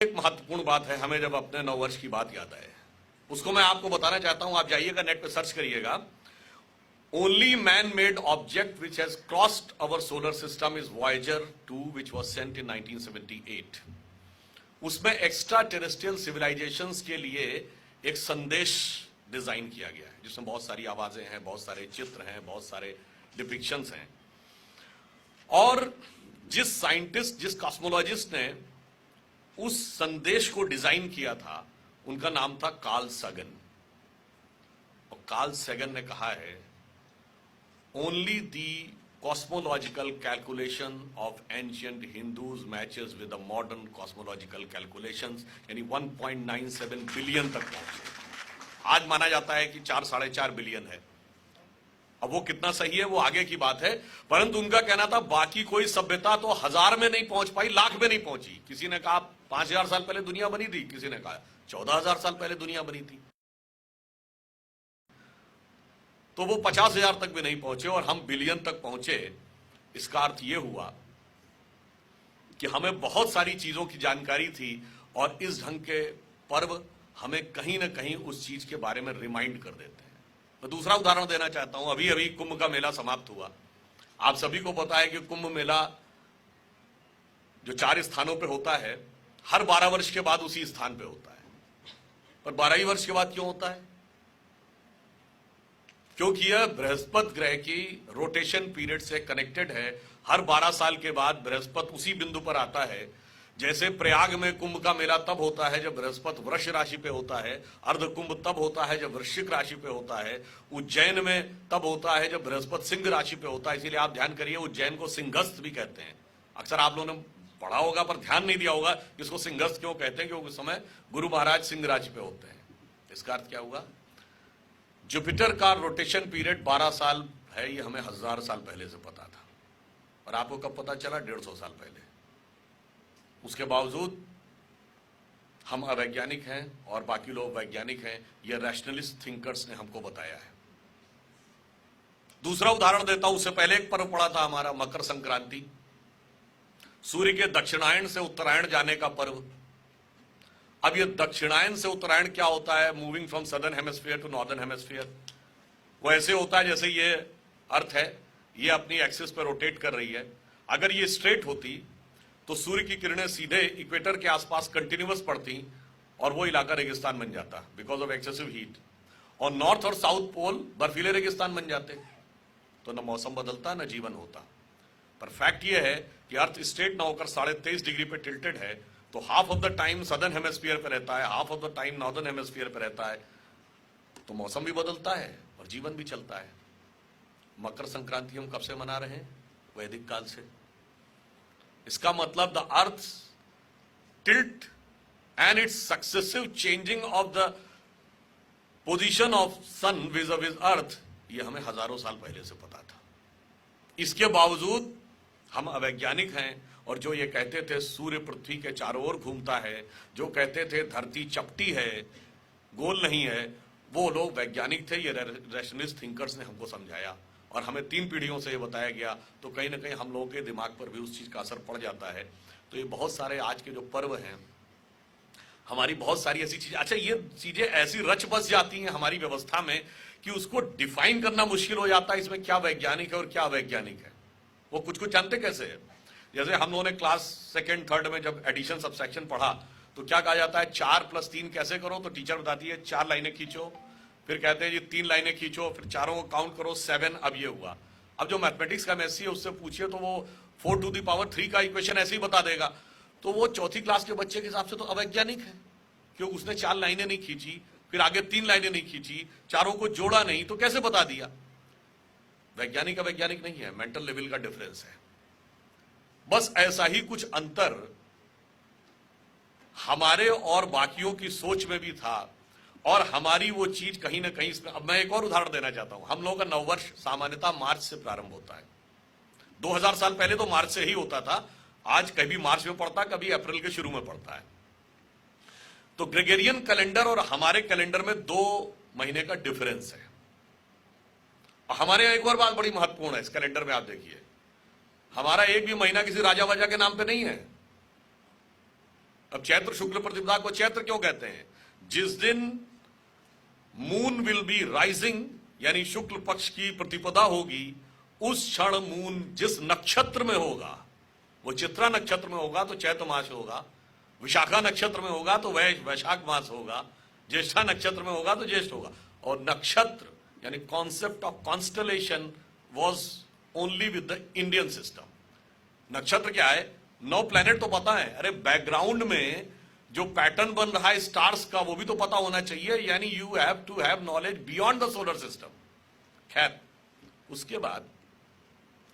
एक महत्वपूर्ण बात है, हमें जब अपने नववर्ष की बात याद आए, उसको मैं आपको बताना चाहता हूं। आप जाइएगा नेट पे सर्च करिएगा, only man made object which has crossed our solar system is Voyager 2 which was sent in 1978। उसमें एक्स्ट्रा टेरेस्ट्रियल सिविलाइजेशंस के लिए एक संदेश डिजाइन किया गया है, जिसमें बहुत सारी आवाजें हैं, बहुत सारे चित्र हैं, बहुत सारे डिपिक्शंस हैं। और जिस साइंटिस्ट, जिस कॉस्मोलॉजिस्ट ने उस संदेश को डिजाइन किया था, उनका नाम था कार्ल सगन। और कार्ल सगन ने कहा है, only the cosmological calculation of ancient Hindus matches with the modern cosmological calculations, यानी 1.97 बिलियन तक पहुंचे। आज माना जाता है कि 4-4.5 बिलियन है। अब वो कितना सही है वो आगे की बात है, परंतु उनका कहना था बाकी कोई सभ्यता तो 1000 में नहीं पहुंच पाई, लाख में नहीं पहुंची। किसी ने कहा 5000 साल पहले दुनिया बनी थी, किसी ने कहा 14000 साल पहले दुनिया बनी थी। तो वो 50,000 तक भी नहीं पहुंचे और हम बिलियन तक पहुंचे। इसका अर्थ यह हुआ कि हमें बहुत सारी चीजों की जानकारी थी और इस ढंग के पर्व हमें कहीं ना कहीं उस चीज के बारे में रिमाइंड कर देते हैं। मैं दूसरा उदाहरण देना चाहता हूं। अभी अभी कुंभ का मेला समाप्त हुआ। आप सभी को पता है कि कुंभ मेला जो 4 स्थानों पे होता है, हर 12 वर्ष के बाद उसी स्थान पे होता है। पर 12 ही वर्ष के बाद क्यों होता है? क्योंकि यह बृहस्पति ग्रह की रोटेशन पीरियड से कनेक्टेड है। हर 12 साल के बाद बृहस्पति उसी बिंदु पर आता है। जैसे प्रयाग में कुंभ का मेला तब होता है जब बृहस्पति वृष राशि पे होता है, अर्ध कुंभ तब होता है जब वृश्चिक राशि पे होता है, उज्जैन में तब होता है जब बृहस्पति सिंह राशि पे होता है। इसीलिए आप ध्यान करिए, उज्जैन को सिंहस्थ भी कहते हैं। अक्सर आप लोगों ने पढ़ा होगा पर ध्यान नहीं दिया होगा इसको सिंहस्थ क्यों कहते हैं, क्योंकि उस समय गुरु महाराज सिंह राशि पे होते हैं। इसका अर्थ क्या हुआ? जुपिटर का रोटेशन पीरियड 12 साल है, ये हमें 1000 साल पहले से पता था। और आपको कब पता चला? 150 साल पहले। उसके बावजूद हम अवैज्ञानिक हैं और बाकी लोग वैज्ञानिक हैं, ये रैशनलिस्ट थिंकर्स ने हमको बताया है। दूसरा उदाहरण देता हूं। उससे पहले एक पर्व पड़ा था हमारा मकर संक्रांति, सूर्य के दक्षिणायन से उत्तरायण जाने का पर्व। अब ये दक्षिणायन से उत्तरायण क्या होता है? Moving from southern hemisphere to northern hemisphere. वो ऐसे होता है जैसे ये अर्थ है, ये अपनी एक्सिस पर रोटेट कर रही है। अगर ये स्ट्रेट होती तो सूर्य की किरणें सीधे इक्वेटर के आसपास कंटिन्यूअस पड़ती और वो इलाका रेगिस्तान बन जाता बिकॉज ऑफ एक्सेसिव हीट। और नॉर्थ और साउथ पोल बर्फीले रेगिस्तान बन जाते, तो न मौसम बदलता न जीवन होता। पर फैक्ट ये है कि अर्थ स्ट्रेट ना होकर 23.5 डिग्री पे टिल्टेड है, तो half of the time southern hemisphere पे रहता है, half of the time northern hemisphere पे रहता है, तो मौसम भी बदलता है और जीवन भी चलता है। मकर संक्रांति हम कब से मना रहे हैं? वैदिक काल से। इसका मतलब the earth tilt and its successive changing of the position of sun vis a vis earth, ये हमें हजारों साल पहले से पता था। इसके बावजूद हम अवैज्ञानिक हैं और जो ये कहते थे सूर्य पृथ्वी के चारों ओर घूमता है, जो कहते थे धरती चपटी है, गोल नहीं है, वो लोग वैज्ञानिक थे। ये रैशनलिस्ट थिंकर्स ने हमको समझाया और हमें 3 पीढ़ियों से ये बताया गया, तो कहीं ना कहीं हम लोगों के दिमाग पर भी उस चीज का असर पड़ जाता है। तो ये बहुत सारे आज के जो पर्व हैं, हमारी बहुत सारी ऐसी चीजें, अच्छा ये चीजें ऐसी रच बस जाती हैं हमारी व्यवस्था में कि उसको डिफाइन करना मुश्किल हो जाता है, इसमें क्या वैज्ञानिक है और क्या अवैज्ञानिक है। वो कुछ कुछ जानते कैसे है? जैसे हम लोगों ने क्लास 2nd 3rd में जब एडिशन सब्सट्रैक्शन पढ़ा तो क्या कहा जाता है, 4 + 3 कैसे करो? तो टीचर बताती है 4 लाइनें खींचो, फिर कहते हैं जी 3 लाइनें खींचो, फिर चारों को काउंट करो, 7। अब ये हुआ। अब जो मैथमेटिक्स का मेसी है उससे पूछिए तो वो 4⁻³ का इक्वेशन ऐसे ही बता देगा। तो वो 4th क्लास के बच्चे के हिसाब से तो अवैज्ञानिक है, क्योंकि उसने 4 लाइनें नहीं खींची, फिर आगे 3 लाइनें नहीं खींची, चारों को जोड़ा नहीं, तो कैसे बता दिया? वैज्ञानिक अवैज्ञानिक नहीं है, मेंटल लेवल का डिफरेंस है। बस ऐसा ही कुछ अंतर हमारे और बाकियों की सोच में भी था और हमारी वो चीज कहीं ना कहीं इसमें। अब मैं एक और उदाहरण देना चाहता हूं। हम लोगों का नववर्ष सामान्यतः मार्च से प्रारंभ होता है। 2000 साल पहले तो मार्च से ही होता था। आज कभी मार्च में पड़ता, कभी अप्रैल के शुरू में पड़ता है। तो ग्रेगोरियन कैलेंडर और हमारे कैलेंडर में 2 महीने का डिफरेंस है। और हमारे यहाँ एक और बात बड़ी महत्वपूर्ण है इस कैलेंडर में, आप देखिए, हमारा एक भी महीना किसी राजा वाजा के नाम पे नहीं है। अब चैत्र शुक्ल प्रतिपदा को चैत्र क्यों कहते हैं? जिस दिन मून विल बी राइजिंग, यानी शुक्ल पक्ष की प्रतिपदा होगी, उस क्षण मून जिस नक्षत्र में होगा, वो चित्रा नक्षत्र में होगा तो चैत्र मास होगा, विशाखा नक्षत्र में होगा तो वैशाख मास होगा, ज्येष्ठा नक्षत्र में होगा तो ज्येष्ठ होगा। और नक्षत्र यानी concept of constellation was only with the Indian system. नक्षत्र क्या है? 9 प्लैनेट तो पता है, अरे बैकग्राउंड में जो पैटर्न बन रहा है स्टार्स का वो भी तो पता होना चाहिए, यानी you have to have knowledge beyond the solar system. खैर, उसके बाद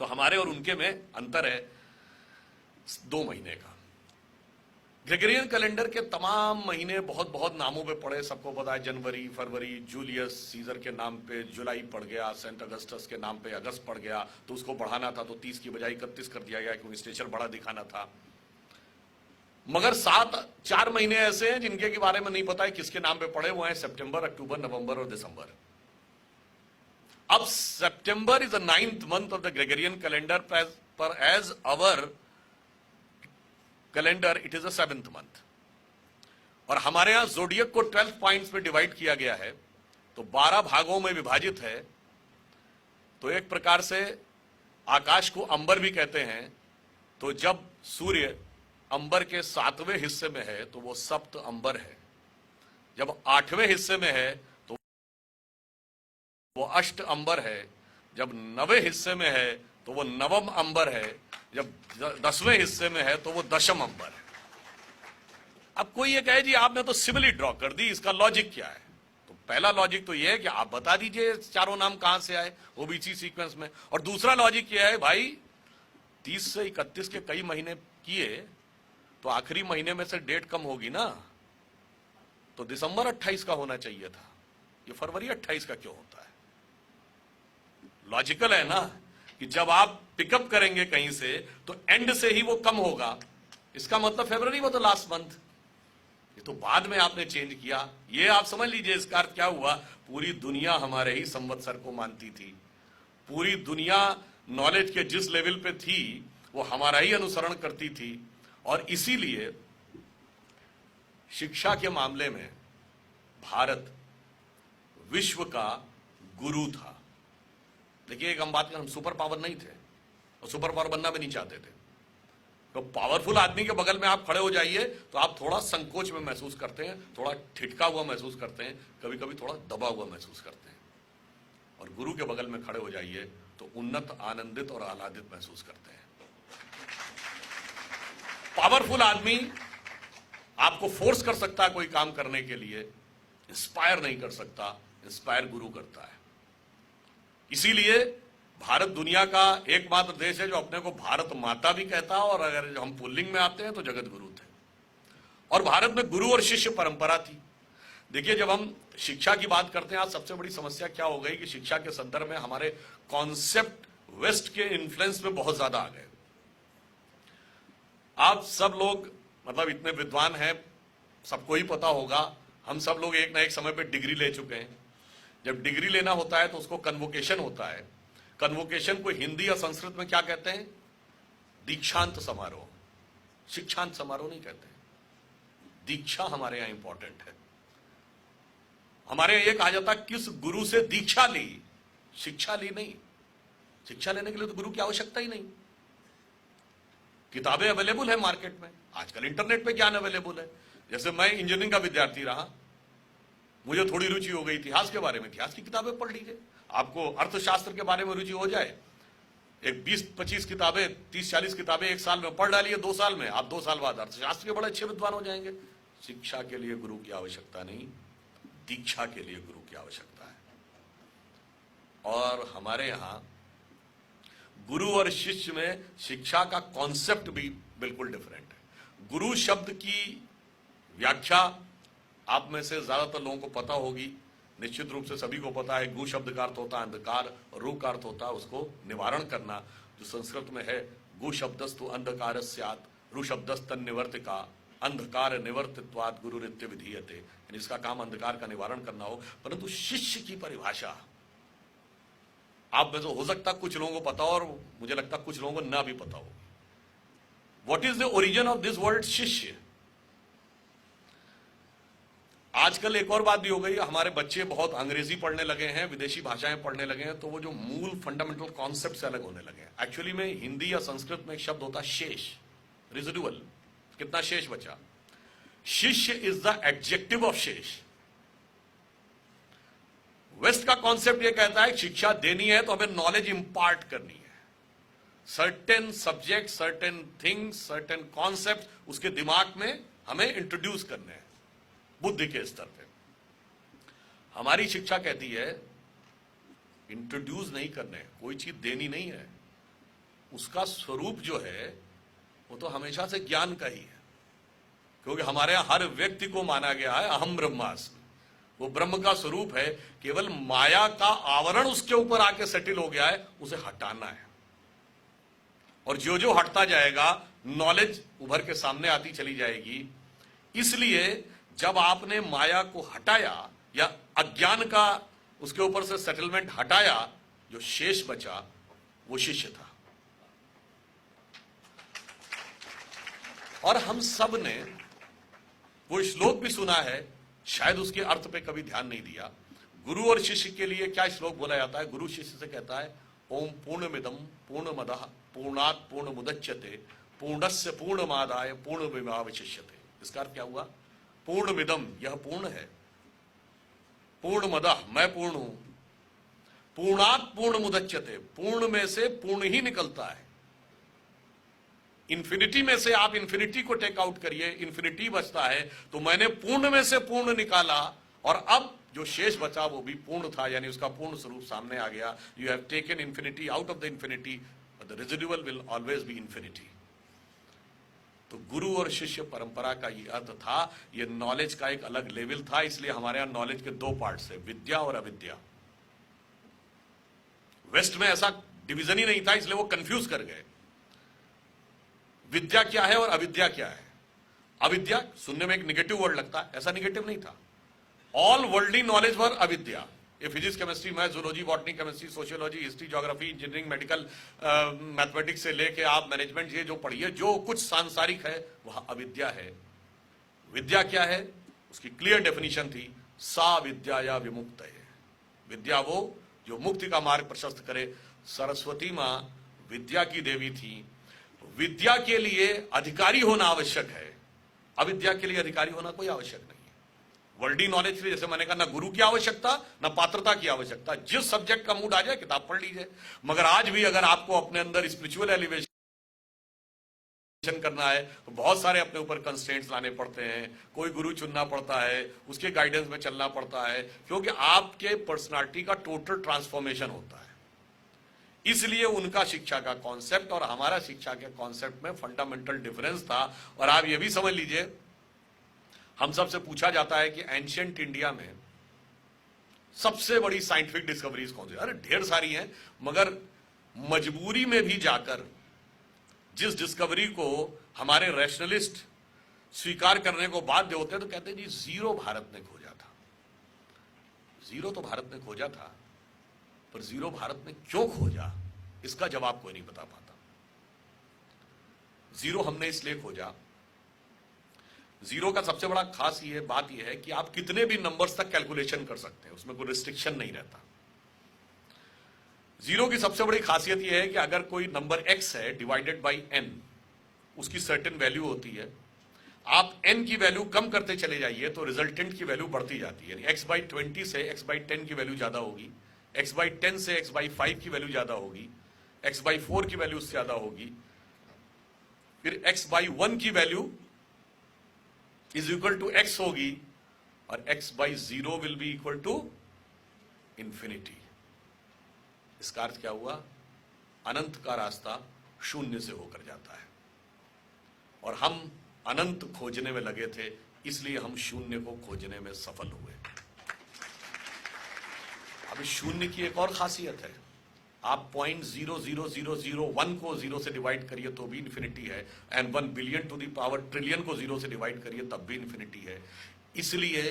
तो हमारे और उनके में अंतर है 2 महीने का। ग्रेगोरियन कैलेंडर के तमाम महीने बहुत बहुत नामों पे पड़े, सबको पता है, जनवरी, फरवरी, जूलियस सीजर के नाम पे जुलाई पड़ गया, सेंट अगस्टस के नाम पे अगस्त पड़ गया, तो उसको बढ़ाना था तो 30 की बजाय 31 कर दिया गया क्योंकि स्टेचर बड़ा दिखाना था। मगर 4 महीने ऐसे हैं जिनके के बारे में नहीं पता है किसके नाम पे पड़े, वो हैं सितंबर, अक्टूबर, नवंबर और दिसंबर। अब सितंबर is the 9th month of the Gregorian calendar, पर as our calendar it is a 7th month। और हमारे यहां जोडियक को 12 पॉइंट्स में डिवाइड किया गया है, तो 12 भागों में विभाजित है। तो एक प्रकार से आकाश को अंबर भी कहते हैं। तो जब सूर्य अंबर के 7वें हिस्से में है तो वो सप्त अंबर है, जब 8वें हिस्से में है तो वो अष्ट अंबर है, जब 9वें हिस्से में है तो वो नवम अंबर है, जब 10वें हिस्से में है तो वो दशम अंबर है। अब कोई ये कहे जी आपने तो सिमिली ड्रॉ कर दी, इसका लॉजिक क्या है? तो पहला लॉजिक तो ये है कि आप बता दीजिए चारों नाम कहां से आए ओबीसी सीक्वेंस में। और दूसरा लॉजिक ये है भाई 30 से 31 के कई महीने किए तो आखिरी महीने में से डेट कम होगी ना, तो दिसंबर 28 का होना चाहिए था, ये फरवरी 28 का क्यों होता है? लॉजिकल है ना कि जब आप पिकअप करेंगे कहीं से तो एंड से ही वो कम होगा, इसका मतलब फरवरी वो तो लास्ट मंथ, ये तो बाद में आपने चेंज किया। ये आप समझ लीजिए इसका अर्थ क्या हुआ, पूरी दुनिया हमारे ही संवत्सर को मानती थी, पूरी दुनिया नॉलेज के जिस लेवल पे थी वो हमारा ही अनुसरण करती थी। और इसीलिए शिक्षा के मामले में भारत विश्व का गुरु था। देखिए एक हम बात करें, हम सुपर पावर नहीं थे और सुपर पावर बनना भी नहीं चाहते थे। तो पावरफुल आदमी के बगल में आप खड़े हो जाइए तो आप थोड़ा संकोच में महसूस करते हैं, थोड़ा ठिठका हुआ महसूस करते हैं, कभी कभी थोड़ा दबा हुआ महसूस करते हैं। और गुरु के बगल में खड़े हो जाइए तो उन्नत, आनंदित और आह्लादित महसूस करते हैं। पावरफुल आदमी आपको फोर्स कर सकता है कोई काम करने के लिए, इंस्पायर नहीं कर सकता, इंस्पायर गुरु करता है। इसीलिए भारत दुनिया का एकमात्र देश है जो अपने को भारत माता भी कहता है, और अगर हम पुल्लिंग में आते हैं तो जगत गुरु थे। और भारत में गुरु और शिष्य परंपरा थी। देखिए जब हम शिक्षा की बात करते हैं, आज सबसे बड़ी समस्या क्या हो गई कि शिक्षा के संदर्भ में हमारे कॉन्सेप्ट वेस्ट के इन्फ्लुएंस में बहुत ज्यादा आ गए। आप सब लोग मतलब इतने विद्वान हैं, सबको ही पता होगा, हम सब लोग एक ना एक समय पे डिग्री ले चुके हैं। जब डिग्री लेना होता है तो उसको कन्वोकेशन होता है। कन्वोकेशन को हिंदी या संस्कृत में क्या कहते हैं? दीक्षांत समारोह। शिक्षांत समारोह नहीं कहते, दीक्षा हमारे यहां इंपॉर्टेंट है। हमारे यहां यह कहा जाता है किस गुरु से दीक्षा ली, शिक्षा ली नहीं। शिक्षा लेने के लिए तो गुरु की आवश्यकता ही नहीं। किताबें अवेलेबल है मार्केट में, आजकल इंटरनेट पे ज्ञान अवेलेबल है। जैसे मैं इंजीनियरिंग का विद्यार्थी रहा, मुझे थोड़ी रुचि हो गई इतिहास के बारे में, इतिहास की किताबें पढ़ लीजिए। आपको अर्थशास्त्र के बारे में रुचि हो जाए, एक 20-25 किताबें, 30-40 किताबें एक साल में पढ़ डालिए, 2 साल में आप 2 साल बाद अर्थशास्त्र के बड़े अच्छे विद्वान हो जाएंगे। शिक्षा के लिए गुरु की आवश्यकता नहीं, दीक्षा के लिए गुरु की आवश्यकता है। और हमारे यहां गुरु और शिष्य में शिक्षा का कॉन्सेप्ट भी बिल्कुल डिफरेंट है। गुरु शब्द की व्याख्या आप में से ज्यादातर लोगों को पता होगी, निश्चित रूप से सभी को पता है। गु शब्द का अर्थ होता है अंधकार, और रू का अर्थ होता है उसको निवारण करना, जो संस्कृत में है गु शब्दस्तु अंधकार स्यात्, रू शब्दस्तन निवर्तिका, अंधकार निवर्तित्वात् गुरु नित्य विधीयते। इसका काम अंधकार का निवारण करना हो। परंतु शिष्य की परिभाषा आप में तो हो सकता कुछ लोगों को पता हो, और मुझे लगता कुछ लोगों को ना भी पता हो। What is the origin of this word शिष्य? आजकल एक और बात भी हो गई, हमारे बच्चे बहुत अंग्रेजी पढ़ने लगे हैं, विदेशी भाषाएं पढ़ने लगे हैं, तो वो जो मूल फंडामेंटल कॉन्सेप्ट से अलग होने लगे हैं। एक्चुअली में हिंदी या संस्कृत में एक शब्द होता है शेष, रेजिडुअल, कितना शेष बचा। शिष्य इज द एडजेक्टिव ऑफ शेष। वेस्ट का कॉन्सेप्ट ये कहता है शिक्षा देनी है तो हमें नॉलेज इंपार्ट करनी है, certain subject, certain things, certain concept उसके दिमाग में हमें इंट्रोड्यूस करने हैं बुद्धि के स्तर पे। हमारी शिक्षा कहती है इंट्रोड्यूस नहीं करने, कोई चीज देनी नहीं है, उसका स्वरूप जो है वो तो हमेशा से ज्ञान का ही है, क्योंकि हमारे यहां हर व्यक्ति को माना गया है अहम ब्रह्मास्मि, वो ब्रह्म का स्वरूप है। केवल माया का आवरण उसके ऊपर आके सेटल हो गया है, उसे हटाना है, और जो जो हटता जाएगा नॉलेज उभर के सामने आती चली जाएगी। इसलिए जब आपने माया को हटाया या अज्ञान का उसके ऊपर से सेटलमेंट हटाया, जो शेष बचा वो शिष्य था। और हम सब ने वो श्लोक भी सुना है, शायद उसके अर्थ पे कभी ध्यान नहीं दिया। गुरु और शिष्य के लिए क्या श्लोक बोला जाता है? गुरु शिष्य से कहता है ओम पूर्णमिदं पूर्णमदः पूर्णात् पूर्णमुदच्यते पूर्णस्य पूर्णमादाय पूर्णमेवावशिष्यते। इसका अर्थ क्या हुआ? पूर्णमिदं, यह पूर्ण है, पूर्णमदः, मैं पूर्ण हूं, पूर्णात् पूर्णमुदच्यते, पूर्ण में से पूर्ण ही निकलता है। इन्फिनिटी में से आप इन्फिनिटी को टेक आउट करिए, इन्फिनिटी बचता है, तो मैंने पूर्ण में से पूर्ण निकाला, और अब जो शेष बचा वो भी पूर्ण था, यानी उसका पूर्ण स्वरूप सामने आ गया। You have taken infinity out of the infinity, but the residual will always be infinity. तो गुरु और शिष्य परंपरा का ये अर्थ था, ये नॉलेज का एक अलग लेवल था। इसलिए हमारे यहां नॉलेज के दो पार्ट्स है, विद्या और अविद्या। वेस्ट में ऐसा डिवीजन ही नहीं था, इसलिए वो कंफ्यूज कर गए। विद्या क्या है और अविद्या क्या है? अविद्या सुनने में एक निगेटिव वर्ड लगता है, ऐसा निगेटिव नहीं था। ऑल वर्ल्डली नॉलेज वर अविद्या। ये physics, chemistry, math, zoology, botany, chemistry, sociology, history, geography, engineering, medical, mathematics से लेके आप मैनेजमेंट, ये जो पढ़िए, जो कुछ सांसारिक है वह अविद्या है। विद्या क्या है? उसकी क्लियर डेफिनेशन थी, सा विद्या या विमुक्त है। विद्या वो जो मुक्ति का मार्ग प्रशस्त करे। सरस्वती मां विद्या की देवी थी। विद्या के लिए अधिकारी होना आवश्यक है, अविद्या के लिए अधिकारी होना कोई आवश्यक नहीं है। वर्ल्डली नॉलेज के लिए, जैसे मैंने कहा, ना गुरु की आवश्यकता ना पात्रता की आवश्यकता, जिस सब्जेक्ट का मूड आ जाए किताब पढ़ लीजिए। मगर आज भी अगर आपको अपने अंदर स्पिरिचुअल एलिवेशन करना है तो बहुत सारे अपने ऊपर कंस्ट्रेंट्स लाने पड़ते हैं, कोई गुरु चुनना पड़ता है, उसके गाइडेंस में चलना पड़ता है, क्योंकि आपके पर्सनालिटी का टोटल ट्रांसफॉर्मेशन होता है। इसलिए उनका शिक्षा का कॉन्सेप्ट और हमारा शिक्षा के कॉन्सेप्ट में फंडामेंटल डिफरेंस था। और आप ये भी समझ लीजिए, हम सबसे पूछा जाता है कि एंशिएंट इंडिया में सबसे बड़ी साइंटिफिक डिस्कवरीज कौन सी? अरे ढेर सारी हैं, मगर मजबूरी में भी जाकर जिस डिस्कवरी को हमारे रैशनलिस्ट स्वीकार करने को बाध्य होते हैं तो कहते हैं जी जीरो भारत ने खोजा था। जीरो तो भारत ने खोजा था, पर जीरो भारत ने क्यों खोजा इसका जवाब कोई नहीं बता पाता। जीरो हमने इसलिए खोजा, जीरो का सबसे बड़ा खास ये बात यह है कि आप कितने भी नंबर्स तक कैलकुलेशन कर सकते हैं, उसमें कोई रिस्ट्रिक्शन नहीं रहता। जीरो की सबसे बड़ी खासियत यह है कि अगर कोई नंबर x है डिवाइडेड बाई n, उसकी सर्टेन वैल्यू होती है। आप n की वैल्यू कम करते चले जाइए तो रिजल्टेंट की वैल्यू बढ़ती जाती है। x बाई 20 से x बाई 10 की वैल्यू ज्यादा होगी, x बाई 10 से x बाई 5 की वैल्यू ज्यादा होगी, x बाई 4 की वैल्यू उससे ज्यादा होगी, फिर x बाई 1 की value is equal to x होगी, और x by 0 will be equal to infinity. इसका अर्थ क्या हुआ? अनंत का रास्ता शून्य से होकर जाता है, और हम अनंत खोजने में लगे थे, इसलिए हम शून्य को खोजने में सफल हुए। अभी शून्य की एक और खासियत है, आप 0.00001 को 0 से डिवाइड करिए तो भी इन्फिनिटी है, and 1 billion to the power trillion को 0 से डिवाइड करिए तब भी इन्फिनिटी है। इसलिए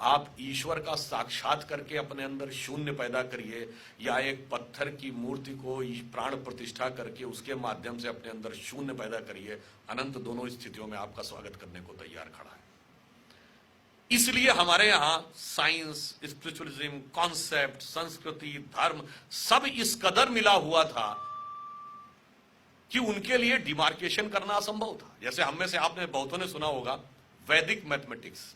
आप ईश्वर का साक्षात करके अपने अंदर शून्य पैदा करिए, या एक पत्थर की मूर्ति को प्राण प्रतिष्ठा करके उसके माध्यम से अपने अंदर शून्य पैदा करिए, अनंत दोनों स्थितियों में आपका स्वागत करने को तैयार खड़ा है। इसलिए हमारे यहां साइंस, स्पिरिचुअलिज्म, कॉन्सेप्ट, संस्कृति, धर्म सब इस कदर मिला हुआ था कि उनके लिए डिमार्केशन करना असंभव था। जैसे हम में से आपने बहुतों ने सुना होगा वैदिक मैथमेटिक्स,